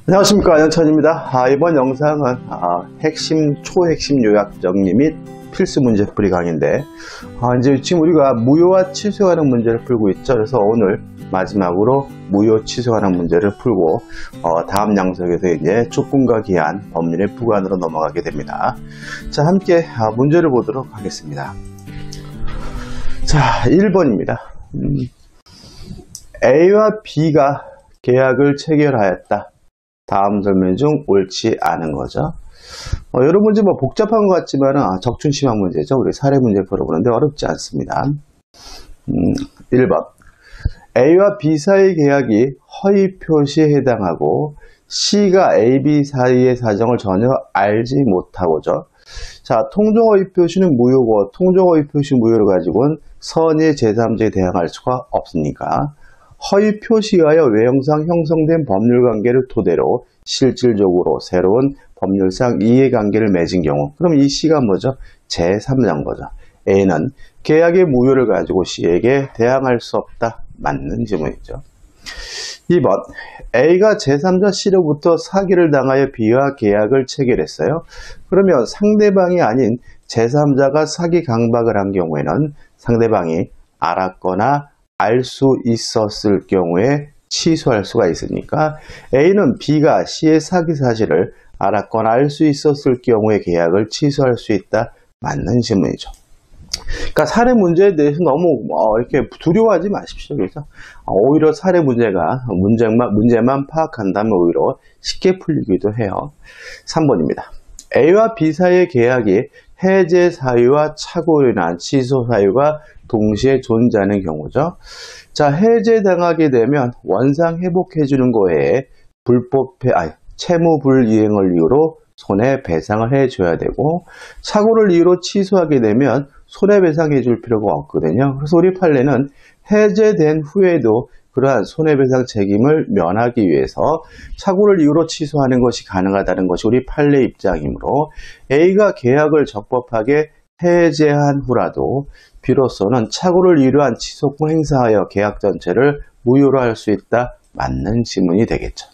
안녕하십니까, 안영찬입니다. 이번 영상은 초핵심 요약 정리 및 필수 문제풀이 강의인데, 이제 지금 우리가 무효와 취소하는 문제를 풀고 있죠. 그래서 오늘 마지막으로 무효 취소하는 문제를 풀고 다음 양석에서 이제 조건과 기한, 법률의 부관으로 넘어가게 됩니다. 자, 함께 문제를 보도록 하겠습니다. 자, 1번입니다. A와 B가 계약을 체결하였다. 다음 설명 중 옳지 않은 거죠. 여러 문제 복잡한 것 같지만 적중심한 문제죠. 우리 사례 문제 풀어보는데 어렵지 않습니다. 1번 A와 B 사이의 계약이 허위 표시에 해당하고 C가 A, B 사이의 사정을 전혀 알지 못하고죠. 자, 통정허위 표시는 무효고 통정허위 표시 무효를 가지고는 선의 제3자에 대항할 수가 없으니까 허위 표시하여 외형상 형성된 법률관계를 토대로 실질적으로 새로운 법률상 이해관계를 맺은 경우, 그럼 이 C가 뭐죠? 제3자인 거죠. A는 계약의 무효를 가지고 C에게 대항할 수 없다. 맞는 질문이죠. 2번 A가 제3자 C로부터 사기를 당하여 B와 계약을 체결했어요. 그러면 상대방이 아닌 제3자가 사기 강박을 한 경우에는 상대방이 알았거나 알 수 있었을 경우에 취소할 수가 있으니까 A는 B가 C의 사기 사실을 알았거나 알 수 있었을 경우에 계약을 취소할 수 있다. 맞는 질문이죠. 그러니까 사례 문제에 대해서 너무 이렇게 두려워하지 마십시오. 그래서 오히려 사례 문제만 파악한다면 오히려 쉽게 풀리기도 해요. 3번입니다. A와 B 사이의 계약이 해제 사유와 착오로 인한 취소 사유가 동시에 존재하는 경우죠. 자, 해제당하게 되면 원상 회복해주는 거에 채무 불이행을 이유로 손해배상을 해줘야 되고, 착오를 이유로 취소하게 되면 손해배상 해줄 필요가 없거든요. 그래서 우리 판례는 해제된 후에도 그러한 손해배상 책임을 면하기 위해서 착오를 이유로 취소하는 것이 가능하다는 것이 우리 판례 입장이므로 A가 계약을 적법하게 해제한 후라도 비로소는 착오를 이유로 한 취소권 행사하여 계약 전체를 무효로 할 수 있다. 맞는 지문이 되겠죠.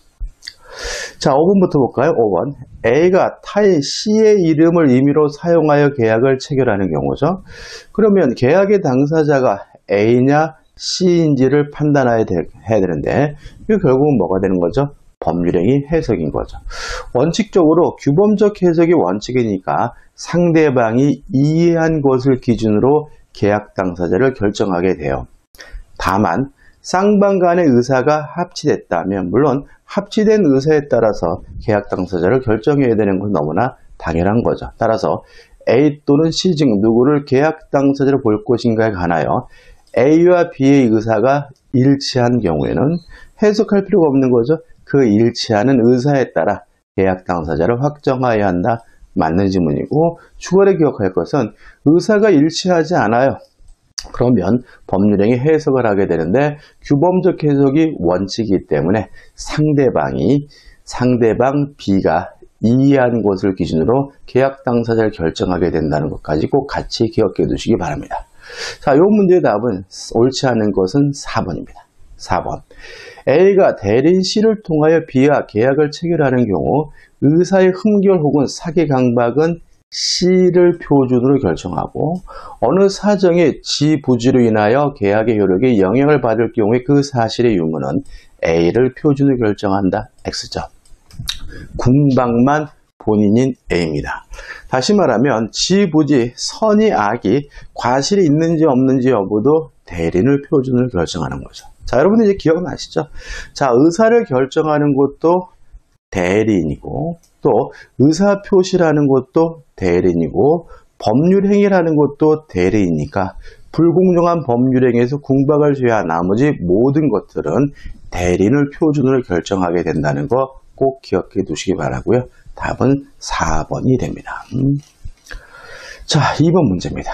자, 5번부터 볼까요? 5번 A가 타인 C의 이름을 임의로 사용하여 계약을 체결하는 경우죠. 그러면 계약의 당사자가 A냐 C인지를 판단해야 되는데 이게 결국은 뭐가 되는 거죠? 법률행위 해석인 거죠. 원칙적으로 규범적 해석이 원칙이니까 상대방이 이해한 것을 기준으로 계약 당사자를 결정하게 돼요. 다만 쌍방 간의 의사가 합치됐다면 물론 합치된 의사에 따라서 계약 당사자를 결정해야 되는 건 너무나 당연한 거죠. 따라서 A 또는 C 중 누구를 계약 당사자로 볼 것인가에 관하여 A와 B의 의사가 일치한 경우에는 해석할 필요가 없는 거죠. 그 일치하는 의사에 따라 계약 당사자를 확정해야 한다. 맞는 지문이고, 추가로 기억할 것은 의사가 일치하지 않아요. 그러면 법률행위 해석을 하게 되는데 규범적 해석이 원칙이기 때문에 상대방 B가 이해한 것을 기준으로 계약 당사자를 결정하게 된다는 것까지 꼭 같이 기억해 두시기 바랍니다. 자, 이 문제의 답은 옳지 않은 것은 4번입니다. 4번 A가 대리인 C를 통하여 B와 계약을 체결하는 경우 의사의 흠결 혹은 사기 강박은 C를 표준으로 결정하고 어느 사정의 지부지로 인하여 계약의 효력에 영향을 받을 경우에 그 사실의 유무는 A를 표준으로 결정한다. X죠. 궁방만 본인인 A입니다. 다시 말하면 지부지, 선의 악이 과실이 있는지 없는지 여부도 대리인을 표준으로 결정하는 거죠. 자, 여러분들 이제 기억나시죠? 자, 의사를 결정하는 것도 대리인이고 또 의사표시라는 것도 대리인이고 법률행위라는 것도 대리인이니까 불공정한 법률행위에서 궁박을 제외한 나머지 모든 것들은 대리인을 표준으로 결정하게 된다는 거 꼭 기억해 두시기 바라고요. 답은 4번이 됩니다. 자, 2번 문제입니다.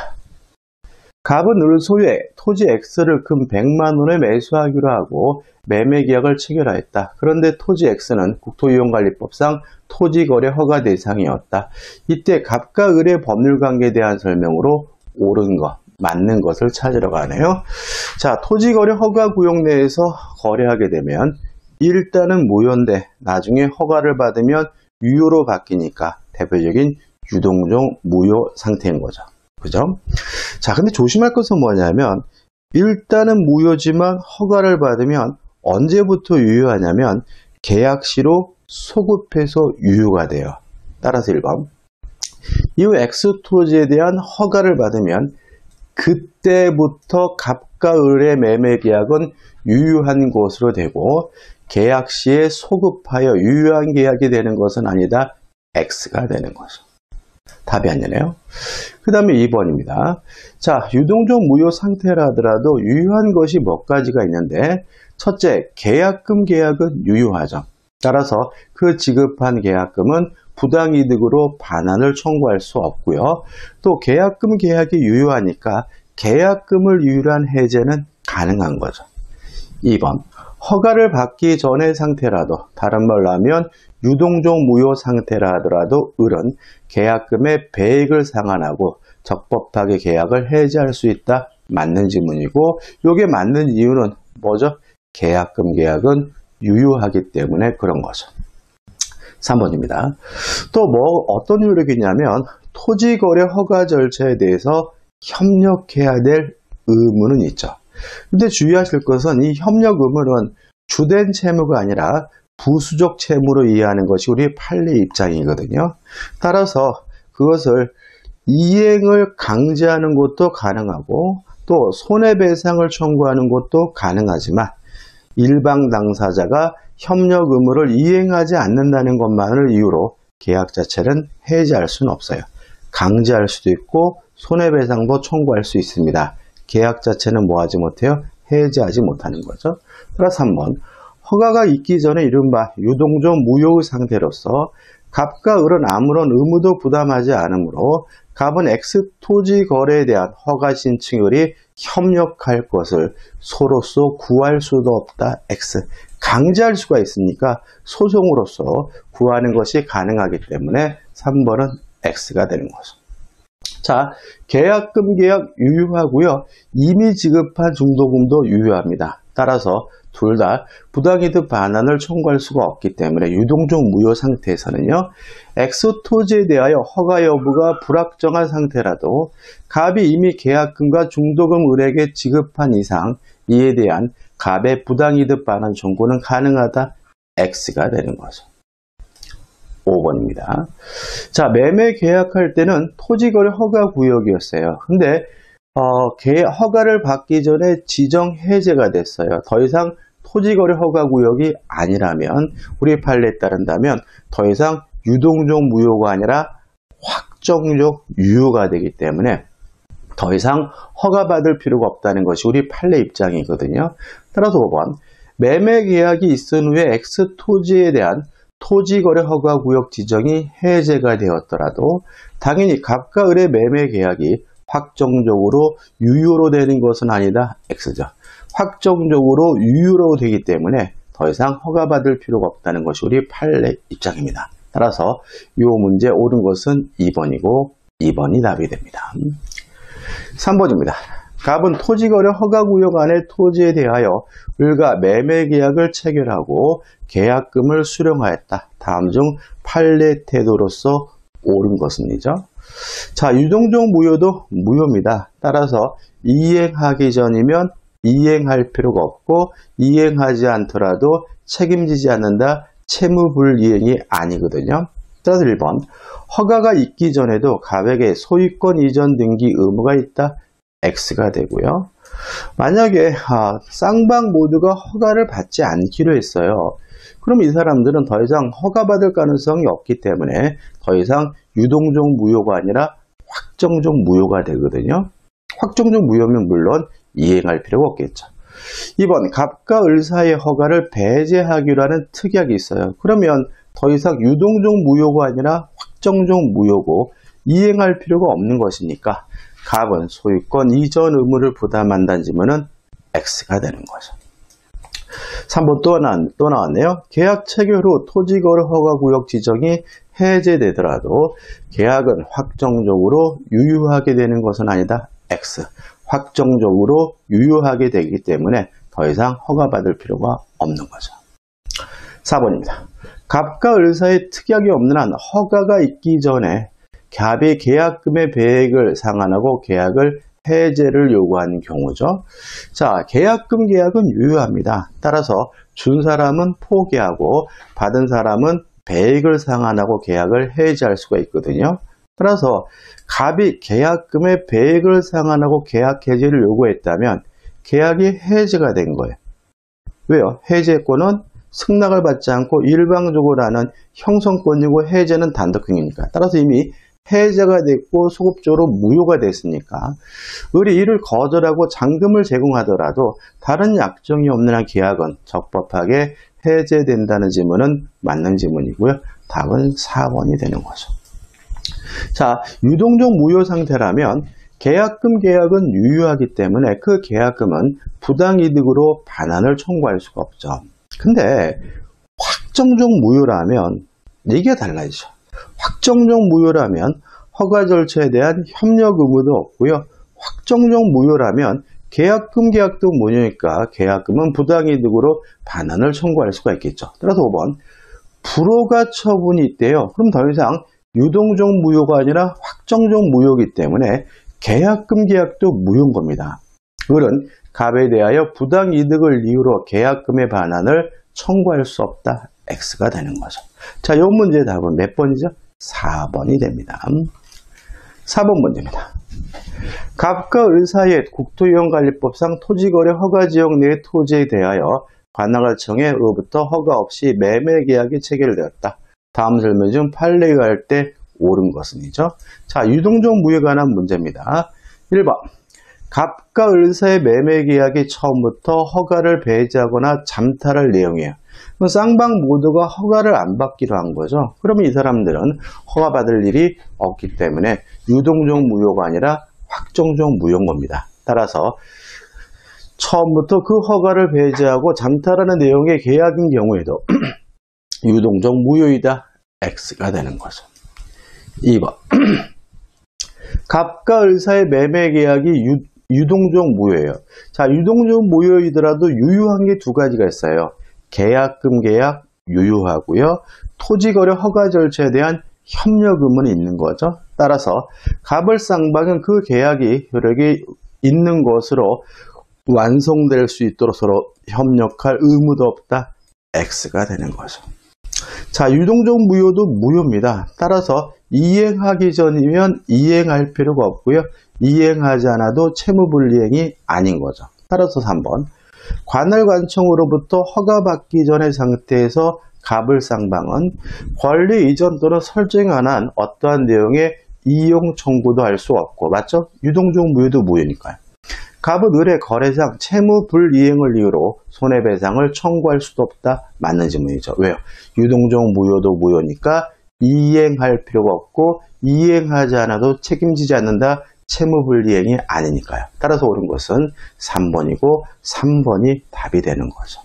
갑은 을 소유해 토지 X를 금 100만 원에 매수하기로 하고 매매계약을 체결하였다. 그런데 토지 X는 국토이용관리법상 토지거래 허가 대상이었다. 이때 갑과 을의 법률관계에 대한 설명으로 옳은 것, 맞는 것을 찾으러 가네요. 자, 토지거래 허가 구역 내에서 거래하게 되면 일단은 무효인데 나중에 허가를 받으면 유효로 바뀌니까 대표적인 유동종 무효 상태인 거죠. 그죠? 자, 근데 조심할 것은 뭐냐면 일단은 무효지만 허가를 받으면 언제부터 유효하냐면 계약 시로 소급해서 유효가 돼요. 따라서 1번. 이후 엑스토지에 대한 허가를 받으면 그때부터 갑과 을의 매매 계약은 유효한 것으로 되고 계약 시에 소급하여 유효한 계약이 되는 것은 아니다. X가 되는 거죠. 답이 아니네요. 그 다음에 2번입니다. 자, 유동종 무효 상태라 하더라도 유효한 것이 몇 가지가 있는데 첫째, 계약금 계약은 유효하죠. 따라서 그 지급한 계약금은 부당이득으로 반환을 청구할 수 없고요. 또 계약금 계약이 유효하니까 계약금을 유효한 해제는 가능한 거죠. 2번, 허가를 받기 전의 상태라도, 다른 말로 하면 유동종 무효 상태라 하더라도 을은 계약금의 배액을 상환하고 적법하게 계약을 해지할 수 있다. 맞는 질문이고 이게 맞는 이유는 뭐죠? 계약금 계약은 유효하기 때문에 그런 거죠. 3번입니다. 또 어떤 효력이냐면 토지거래 허가 절차에 대해서 협력해야 될 의무는 있죠. 근데 주의하실 것은 이 협력 의무는 주된 채무가 아니라 부수적 채무로 이해하는 것이 우리 판례 입장이거든요. 따라서 그것을 이행을 강제하는 것도 가능하고 또 손해배상을 청구하는 것도 가능하지만 일방 당사자가 협력 의무를 이행하지 않는다는 것만을 이유로 계약 자체는 해지할 수는 없어요. 강제할 수도 있고 손해배상도 청구할 수 있습니다. 계약 자체는 뭐하지 못해요? 해지하지 못하는 거죠. 따라서 3번, 허가가 있기 전에 이른바 유동종 무효의 상태로서 갑과 을은 아무런 의무도 부담하지 않으므로 갑은 X토지 거래에 대한 허가 신청을이 협력할 것을 소로서 구할 수도 없다. X. 강제할 수가 있으니까 소송으로서 구하는 것이 가능하기 때문에 3번은 X가 되는 거죠. 자, 계약금 계약 유효하고요. 이미 지급한 중도금도 유효합니다. 따라서 둘 다 부당이득 반환을 청구할 수가 없기 때문에 유동종 무효 상태에서는요. 엑스토지에 대하여 허가 여부가 불확정한 상태라도 갑이 이미 계약금과 중도금 을에게 지급한 이상 이에 대한 갑의 부당이득 반환 청구는 가능하다. X가 되는 거죠. 5번입니다. 자, 매매 계약할 때는 토지거래 허가 구역이었어요. 근데 허가를 받기 전에 지정 해제가 됐어요. 더 이상 토지거래 허가 구역이 아니라면 우리 판례에 따른다면 더 이상 유동종 무효가 아니라 확정적 유효가 되기 때문에 더 이상 허가받을 필요가 없다는 것이 우리 판례 입장이거든요. 따라서 5번, 매매 계약이 있은 후에 X토지에 대한 토지거래 허가 구역 지정이 해제가 되었더라도 당연히 갑과 을의 매매 계약이 확정적으로 유효로 되는 것은 아니다. X죠. 확정적으로 유효로 되기 때문에 더 이상 허가받을 필요가 없다는 것이 우리 판례 입장입니다. 따라서 이 문제 옳은 것은 2번이고 2번이 답이 됩니다. 3번입니다. 갑은 토지거래 허가구역 안의 토지에 대하여 을과 매매계약을 체결하고 계약금을 수령하였다. 다음 중 판례 태도로서 옳은 것은이죠. 자, 유동종 무효도 무효입니다. 따라서 이행하기 전이면 이행할 필요가 없고 이행하지 않더라도 책임지지 않는다. 채무불이행이 아니거든요. 따라서 1번, 허가가 있기 전에도 갑에게 소유권 이전 등기 의무가 있다. X가 되고요. 만약에 쌍방 모두가 허가를 받지 않기로 했어요. 그럼 이 사람들은 더 이상 허가받을 가능성이 없기 때문에 더 이상 유동종 무효가 아니라 확정적 무효가 되거든요. 확정적 무효면 물론 이행할 필요가 없겠죠. 2번, 갑과 을 사이의 허가를 배제하기로 하는 특약이 있어요. 그러면 더 이상 유동종 무효가 아니라 확정적 무효고 이행할 필요가 없는 것이니까 갑은 소유권 이전 의무를 부담한다는 질문은 X가 되는 거죠. 3번 또 나왔네요. 계약 체결 후 토지거래 허가구역 지정이 해제되더라도 계약은 확정적으로 유효하게 되는 것은 아니다. X. 확정적으로 유효하게 되기 때문에 더 이상 허가받을 필요가 없는 거죠. 4번입니다. 갑과 을 사이에 특약이 없는 한 허가가 있기 전에 갑이 계약금의 배액을 상환하고 계약을 해제를 요구하는 경우죠. 자, 계약금 계약은 유효합니다. 따라서 준 사람은 포기하고 받은 사람은 배액을 상환하고 계약을 해제할 수가 있거든요. 따라서 갑이 계약금의 배액을 상환하고 계약 해제를 요구했다면 계약이 해제가 된 거예요. 왜요? 해제권은 승낙을 받지 않고 일방적으로 하는 형성권이고 해제는 단독행위니까. 따라서 이미 해제가 됐고 소급적으로 무효가 됐으니까 을이 이를 거절하고 잔금을 제공하더라도 다른 약정이 없는 한 계약은 적법하게 해제된다는 지문은 맞는 지문이고요. 답은 4번이 되는 거죠. 자, 유동적 무효 상태라면 계약금 계약은 유효하기 때문에 그 계약금은 부당이득으로 반환을 청구할 수가 없죠. 근데 확정적 무효라면 이게 달라지죠. 확정적 무효라면 허가 절차에 대한 협력 의무도 없고요. 확정적 무효라면 계약금 계약도 무효니까 계약금은 부당이득으로 반환을 청구할 수가 있겠죠. 따라서 5번 불허가 처분이 있대요. 그럼 더 이상 유동적 무효가 아니라 확정적 무효이기 때문에 계약금 계약도 무효인 겁니다. 을은 갑에 대하여 부당이득을 이유로 계약금의 반환을 청구할 수 없다. X가 되는 거죠. 자, 이 문제의 답은 몇 번이죠? 4번이 됩니다. 4번 문제입니다. 갑과 을 사이에 국토이용관리법상 토지거래 허가지역 내의 토지에 대하여 관할청에 으로부터 허가 없이 매매계약이 체결되었다. 다음 설명 중 판례에 할 때 옳은 것은이죠. 자, 유동적 무효에 관한 문제입니다. 1번 갑과 을 사이의 매매계약이 처음부터 허가를 배제하거나 잠탈할 내용이에요. 쌍방 모두가 허가를 안 받기로 한 거죠. 그러면 이 사람들은 허가받을 일이 없기 때문에 유동적 무효가 아니라 확정적 무효인 겁니다. 따라서 처음부터 그 허가를 배제하고 잠탈하는 내용의 계약인 경우에도 유동적 무효이다. X가 되는 거죠. 2번 갑과 을 사이의 매매 계약이 유동적 무효예요. 자, 유동적 무효이더라도 유효한 게 두 가지가 있어요. 계약금 계약 유효하고요. 토지거래 허가 절차에 대한 협력 의무는 있는 거죠. 따라서 갑을 쌍방은 그 계약이 효력이 있는 것으로 완성될 수 있도록 서로 협력할 의무도 없다. X가 되는 거죠. 자, 유동적 무효도 무효입니다. 따라서 이행하기 전이면 이행할 필요가 없고요. 이행하지 않아도 채무불이행이 아닌 거죠. 따라서 3번 관할관청으로부터 허가받기 전의 상태에서 갑을 쌍방은 권리 이전 또는 설정에 관한 어떠한 내용의 이용 청구도 할 수 없고, 맞죠? 유동적 무효도 무효니까요. 갑은 을의 거래상 채무 불이행을 이유로 손해배상을 청구할 수도 없다. 맞는 질문이죠. 왜요? 유동적 무효도 무효니까 이행할 필요가 없고 이행하지 않아도 책임지지 않는다. 채무불이행이 아니니까요. 따라서 옳은 것은 3번이고 3번이 답이 되는 거죠.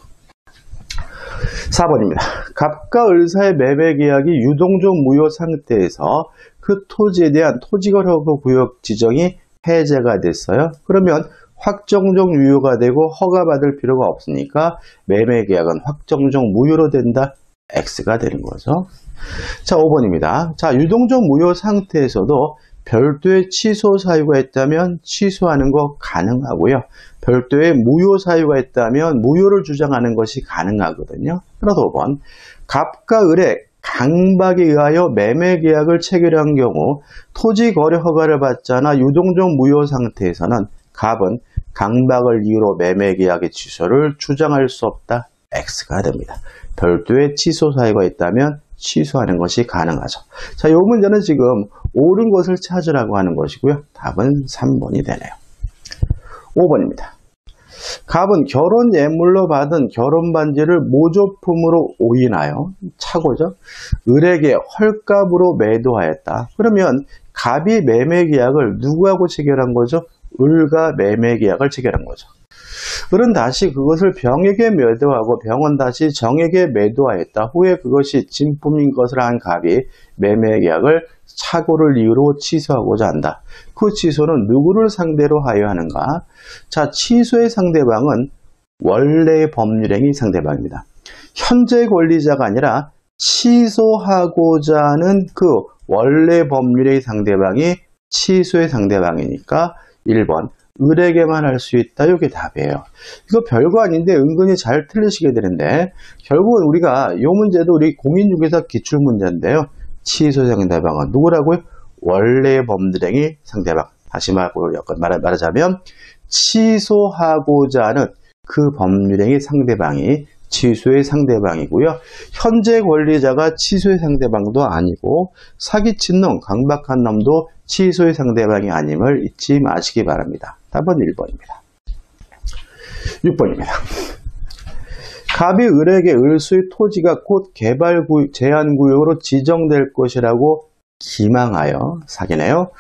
4번입니다. 갑과 을 사이의 매매계약이 유동적 무효 상태에서 그 토지에 대한 토지거래 구역 지정이 해제가 됐어요. 그러면 확정적 유효가 되고 허가받을 필요가 없으니까 매매계약은 확정적 무효로 된다. X가 되는 거죠. 자, 5번입니다. 자, 유동적 무효 상태에서도 별도의 취소 사유가 있다면 취소하는 거 가능하고요. 별도의 무효 사유가 있다면 무효를 주장하는 것이 가능하거든요. 따라서 5번 갑과 을의 강박에 의하여 매매계약을 체결한 경우 토지거래 허가를 받지 않아 유동적 무효 상태에서는 갑은 강박을 이유로 매매계약의 취소를 주장할 수 없다. X가 됩니다. 별도의 취소 사유가 있다면 취소하는 것이 가능하죠. 자, 이 문제는 지금 옳은 것을 찾으라고 하는 것이고요. 답은 3번이 되네요. 5번입니다. 갑은 결혼 예물로 받은 결혼 반지를 모조품으로 오인하여 차고죠. 을에게 헐값으로 매도하였다. 그러면 갑이 매매계약을 누구하고 체결한 거죠? 을과 매매계약을 체결한 거죠. 을은 다시 그것을 병에게 매도하고 병은 다시 정에게 매도하였다. 후에 그것이 진품인 것을 한 갑이 매매계약을 착오를 이유로 취소하고자 한다. 그 취소는 누구를 상대로 하여 하는가? 자, 취소의 상대방은 원래의 법률행위 상대방입니다. 현재 권리자가 아니라 취소하고자 하는 그 원래 법률의 상대방이 취소의 상대방이니까 1번 을에게만 할 수 있다. 이게 답이에요. 이거 별거 아닌데 은근히 잘 틀리시게 되는데 결국은 우리가 이 문제도 우리 공인중개사 기출문제인데요. 취소 상대방은 누구라고요? 원래 범죄행위 상대방. 다시 말하자면 취소하고자 하는 그 법률행위 상대방이 취소의 상대방이고요. 현재 권리자가 취소의 상대방도 아니고 사기친 놈, 강박한 놈도 취소의 상대방이 아님을 잊지 마시기 바랍니다. 답은 1번입니다. 6번입니다. 갑이 을에게 을수의 토지가 곧 제한구역으로 지정될 것이라고 기망하여 사기네요.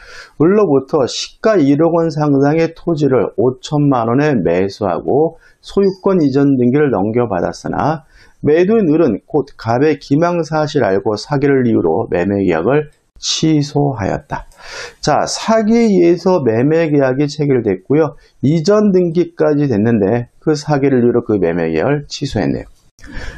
을로부터 시가 1억 원 상당의 토지를 5천만 원에 매수하고 소유권 이전 등기를 넘겨받았으나 매도인 을은 곧 갑의 기망 사실을 알고 사기를 이유로 매매 계약을 취소하였다. 자, 사기에 의해서 매매 계약이 체결됐고요. 이전 등기까지 됐는데 그 사기를 이유로 그 매매 계약을 취소했네요.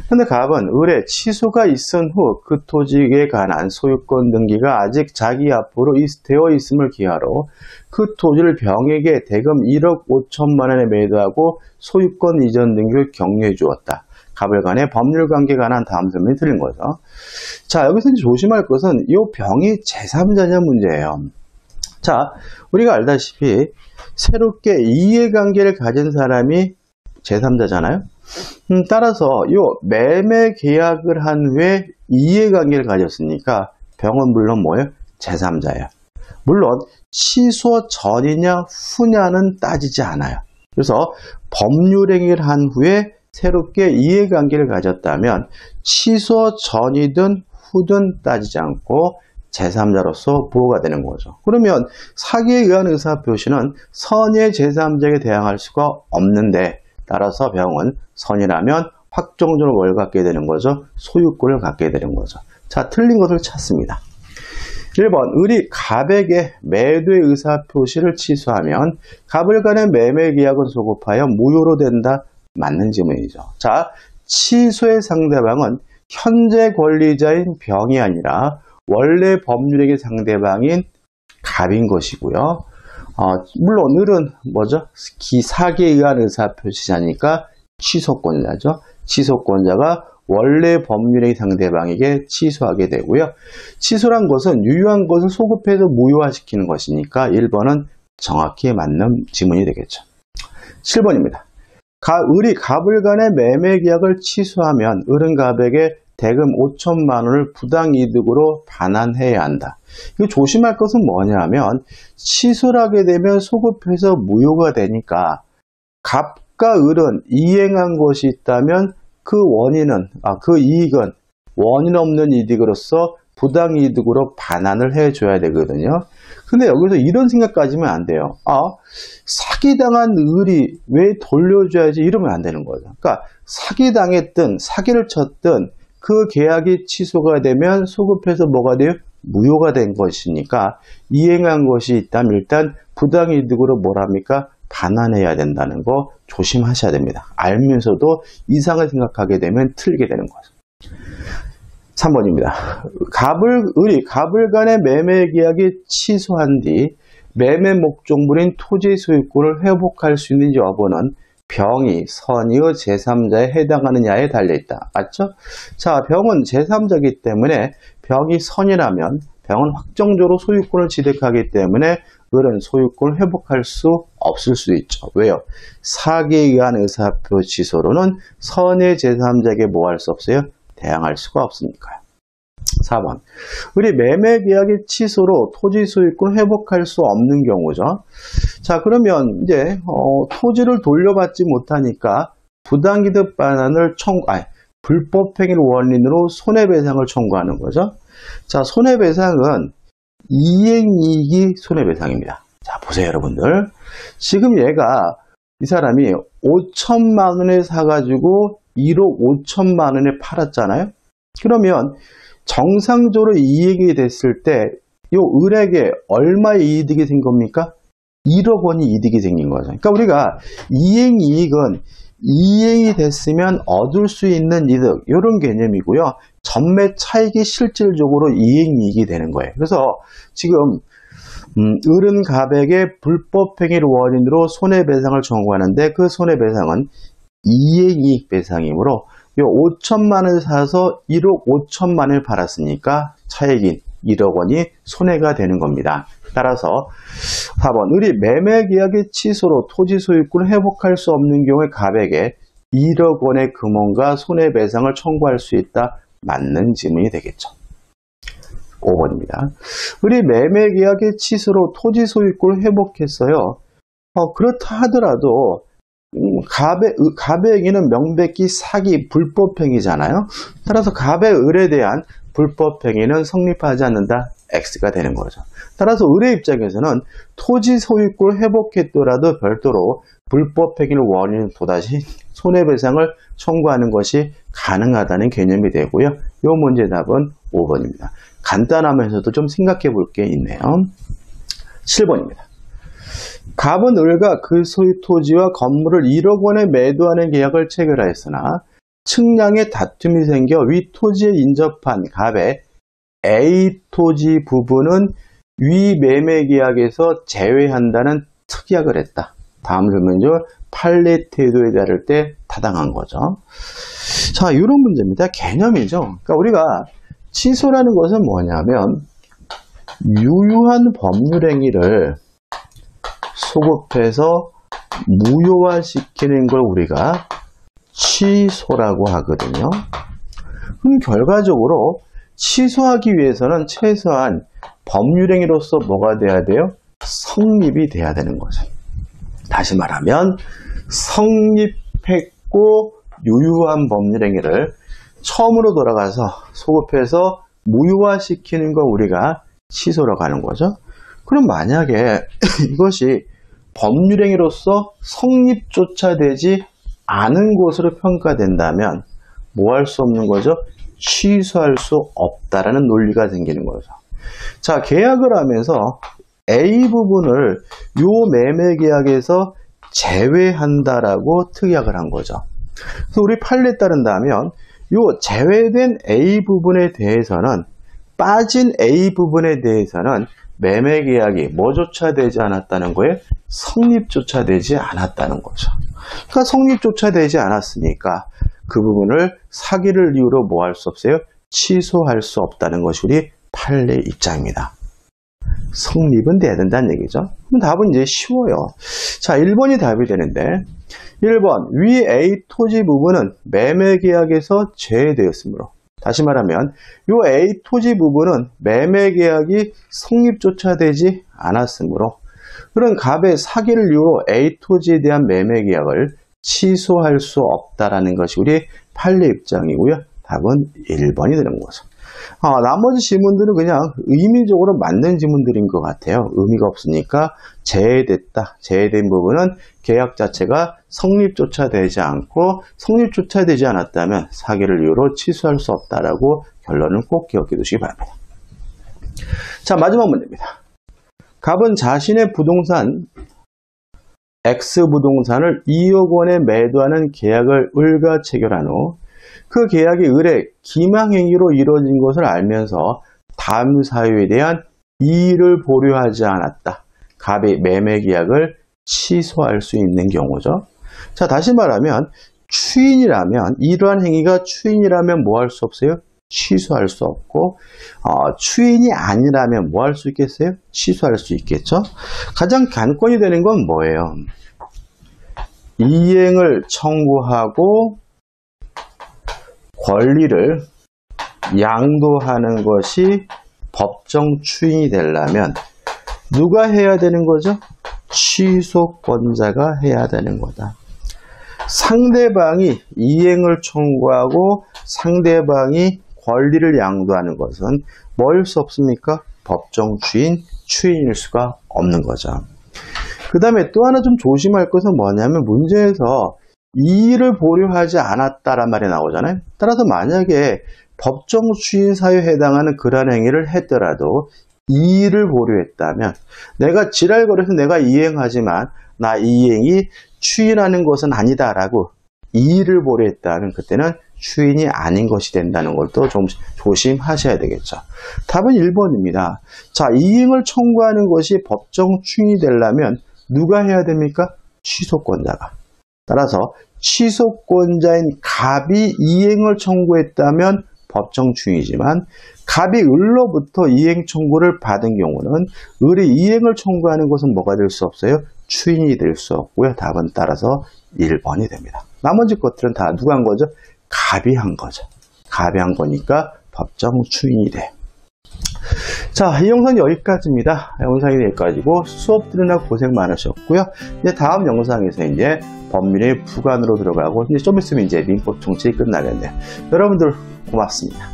그런데 갑은 을에 취소가 있은 후 그 토지에 관한 소유권 등기가 아직 자기 앞으로 되어 있음을 기하로 그 토지를 병에게 대금 1억 5천만 원에 매도하고 소유권 이전 등기를 격려해 주었다. 갑을 간의 법률 관계에 관한 다음 설명이 틀린 거죠. 자, 여기서 이제 조심할 것은 이 병이 제3자냐 문제예요. 자, 우리가 알다시피 새롭게 이해관계를 가진 사람이 제3자잖아요. 따라서 이 매매 계약을 한 후에 이해관계를 가졌으니까 병은 물론 뭐예요? 제3자예요. 물론 취소 전이냐 후냐는 따지지 않아요. 그래서 법률행위를 한 후에 새롭게 이해관계를 가졌다면 취소 전이든 후든 따지지 않고 제3자로서 부호가 되는 거죠. 그러면 사기에 의한 의사표시는 선의 제3자에게 대항할 수가 없는데 따라서 병은 선이라면 확정적으로 뭘 갖게 되는 거죠? 소유권을 갖게 되는 거죠. 자, 틀린 것을 찾습니다. 1번, 을이 갑에게 매도의 의사표시를 취소하면 갑을 간의 매매 계약은 소급하여 무효로 된다. 맞는 질문이죠. 자, 취소의 상대방은 현재 권리자인 병이 아니라 원래 법률행위 상대방인 갑인 것이고요. 물론 을은 뭐죠? 사기에 의한 의사표시자니까 취소권자죠. 취소권자가 원래 법률행위 상대방에게 취소하게 되고요. 취소란 것은 유효한 것을 소급해서 무효화시키는 것이니까 1번은 정확히 맞는 지문이 되겠죠. 7번입니다. 을이 갑을 간의 매매 계약을 취소하면 을은 갑에게 대금 5천만 원을 부당이득으로 반환해야 한다. 이거 조심할 것은 뭐냐면 취소를 하게 되면 소급해서 무효가 되니까 갑과 을은 이행한 것이 있다면 그 원인은 그 이익은 원인 없는 이득으로서 부당이득으로 반환을 해줘야 되거든요. 근데 여기서 이런 생각까지는 안 돼요. 사기당한 을이 왜 돌려줘야지 이러면 안 되는 거죠. 그러니까 사기당했든 사기를 쳤든 그 계약이 취소가 되면 소급해서 뭐가 돼요? 무효가 된 것이니까 이행한 것이 있다면 일단 부당이득으로 뭐랍니까? 반환해야 된다는 거 조심하셔야 됩니다. 알면서도 이상을 생각하게 되면 틀리게 되는 거죠. 3번입니다. 을이 갑을 간의 매매 계약이 취소한 뒤 매매 목적물인 토지 소유권을 회복할 수 있는지 여부는 병이 선의의 제3자에 해당하느냐에 달려있다. 맞죠? 자, 병은 제3자이기 때문에 병이 선이라면 병은 확정적으로 소유권을 취득하기 때문에 을은 소유권을 회복할 수 없을 수도 있죠. 왜요? 사기에 의한 의사표 취소로는 선의 제3자에게 뭐 할 수 없어요? 대항할 수가 없으니까요. 4번. 을이 매매 계약의 취소로 토지 소유권 회복할 수 없는 경우죠. 자, 그러면 이제 토지를 돌려받지 못하니까 부당이득 반환을 불법행위를 원인으로 손해배상을 청구하는 거죠. 자, 손해배상은 이행이익이 손해배상입니다. 자, 보세요, 여러분들. 지금 이 사람이 5천만 원에 사가지고 1억 5천만 원에 팔았잖아요. 그러면 정상적으로 이익이 됐을 때 이 을에게 얼마의 이득이 된 겁니까? 1억 원이 이득이 생긴 거죠. 그러니까 우리가 이행이익은 이행이 됐으면 얻을 수 있는 이득, 이런 개념이고요. 전매 차익이 실질적으로 이행이익이 되는 거예요. 그래서 지금 을은 갑에게 불법행위를 원인으로 손해배상을 청구하는데 그 손해배상은 이행이익 배상이므로 5천만 원을 사서 1억 5천만 원을 팔았으니까 차익인 1억 원이 손해가 되는 겁니다. 따라서 4번 을이 매매계약의 취소로 토지 소유권을 회복할 수 없는 경우에 갑에게 1억 원의 금원과 손해배상을 청구할 수 있다. 맞는 지문이 되겠죠. 5번입니다. 을이 매매계약의 취소로 토지 소유권을 회복했어요. 그렇다 하더라도 갑의 행위는 명백히 사기, 불법행위잖아요. 따라서 갑의 을에 대한 불법행위는 성립하지 않는다. X가 되는 거죠. 따라서 을의 입장에서는 토지 소유권을 회복했더라도 별도로 불법행위를 원인으로 또다시 손해배상을 청구하는 것이 가능하다는 개념이 되고요. 이 문제 답은 5번입니다. 간단하면서도 좀 생각해 볼 게 있네요. 7번입니다. 갑은 을과 그 소유 토지와 건물을 1억 원에 매도하는 계약을 체결하였으나 측량의 다툼이 생겨 위 토지에 인접한 갑의 A 토지 부분은 위 매매 계약에서 제외한다는 특약을 했다. 다음 설명조 판례 태도에 따를 때 타당한 거죠. 자, 이런 문제입니다. 개념이죠. 그러니까 우리가 취소라는 것은 뭐냐면 유효한 법률 행위를 소급해서 무효화시키는 걸 우리가 취소라고 하거든요. 그럼 결과적으로 취소하기 위해서는 최소한 법률행위로서 뭐가 돼야 돼요? 성립이 돼야 되는 거죠. 다시 말하면 성립했고 유효한 법률행위를 처음으로 돌아가서 소급해서 무효화시키는 걸 우리가 취소라고 하는 거죠. 그럼 만약에 이것이 법률행위로서 성립조차 되지 않은 것으로 평가된다면 뭐 할 수 없는 거죠? 취소할 수 없다라는 논리가 생기는 거죠. 자, 계약을 하면서 A 부분을 요 매매 계약에서 제외한다라고 특약을 한 거죠. 그래서 우리 판례에 따른다면 요 제외된 A 부분에 대해서는 빠진 A 부분에 대해서는 매매 계약이 뭐조차 되지 않았다는 거예요? 성립조차 되지 않았다는 거죠. 그러니까 성립조차 되지 않았으니까 그 부분을 사기를 이유로 뭐 할 수 없어요? 취소할 수 없다는 것이 우리 판례 입장입니다. 성립은 돼야 된다는 얘기죠. 그럼 답은 이제 쉬워요. 자, 1번이 답이 되는데 1번 위 A 토지 부분은 매매 계약에서 제외되었으므로 다시 말하면 이 A 토지 부분은 매매 계약이 성립조차 되지 않았으므로 그런 갑의 사기를 이유로 A 토지에 대한 매매 계약을 취소할 수 없다라는 것이 우리 판례 입장이고요. 답은 1번이 되는 거죠. 나머지 지문들은 그냥 의미적으로 맞는 지문들인 것 같아요. 의미가 없으니까 제외됐다. 제외된 부분은 계약 자체가 성립조차 되지 않고 성립조차 되지 않았다면 사기를 이유로 취소할 수 없다라고 결론을 꼭 기억해 두시기 바랍니다. 자, 마지막 문제입니다. 갑은 자신의 부동산 X 부동산을 2억 원에 매도하는 계약을 을과 체결한 후 그 계약이 을의 기망행위로 이루어진 것을 알면서 다음 사유에 대한 이의를 보류하지 않았다. 갑이 매매 계약을 취소할 수 있는 경우죠. 자, 다시 말하면 추인이라면 이러한 행위가 추인이라면 뭐 할 수 없어요? 취소할 수 없고 추인이 아니라면 뭐 할 수 있겠어요? 취소할 수 있겠죠. 가장 관건이 되는 건 뭐예요? 이행을 청구하고 권리를 양도하는 것이 법정 추인이 되려면 누가 해야 되는 거죠? 취소권자가 해야 되는 거다. 상대방이 이행을 청구하고 상대방이 권리를 양도하는 것은 뭐일 수 없습니까? 법정 추인일 수가 없는 거죠. 그 다음에 또 하나 좀 조심할 것은 뭐냐면 문제에서 이의를 보류하지 않았다란 말이 나오잖아요. 따라서 만약에 법정 추인 사유에 해당하는 그러한 행위를 했더라도 이의를 고려했다면 내가 지랄거려서 내가 이행하지만 나 이행이 추인하는 것은 아니다라고 이의를 고려했다면 그때는 추인이 아닌 것이 된다는 것도 좀 조심하셔야 되겠죠. 답은 1번입니다. 자, 이행을 청구하는 것이 법정 추인이 되려면 누가 해야 됩니까? 취소권자가. 따라서 취소권자인 갑이 이행을 청구했다면 법정 추인이지만 갑이 을로부터 이행 청구를 받은 경우는 을이 이행을 청구하는 것은 뭐가 될 수 없어요? 추인이 될 수 없고요. 답은 따라서 1번이 됩니다. 나머지 것들은 다 누가 한 거죠? 갑이 한 거죠. 갑이 한 거니까 법정 추인이 돼. 자, 이 영상은 여기까지입니다. 영상이 여기까지고 수업 들으나 고생 많으셨고요. 이제 다음 영상에서 이제 법률의 부관으로 들어가고 이제 좀 있으면 이제 민법 총칙이 끝나겠네요. 여러분들 고맙습니다.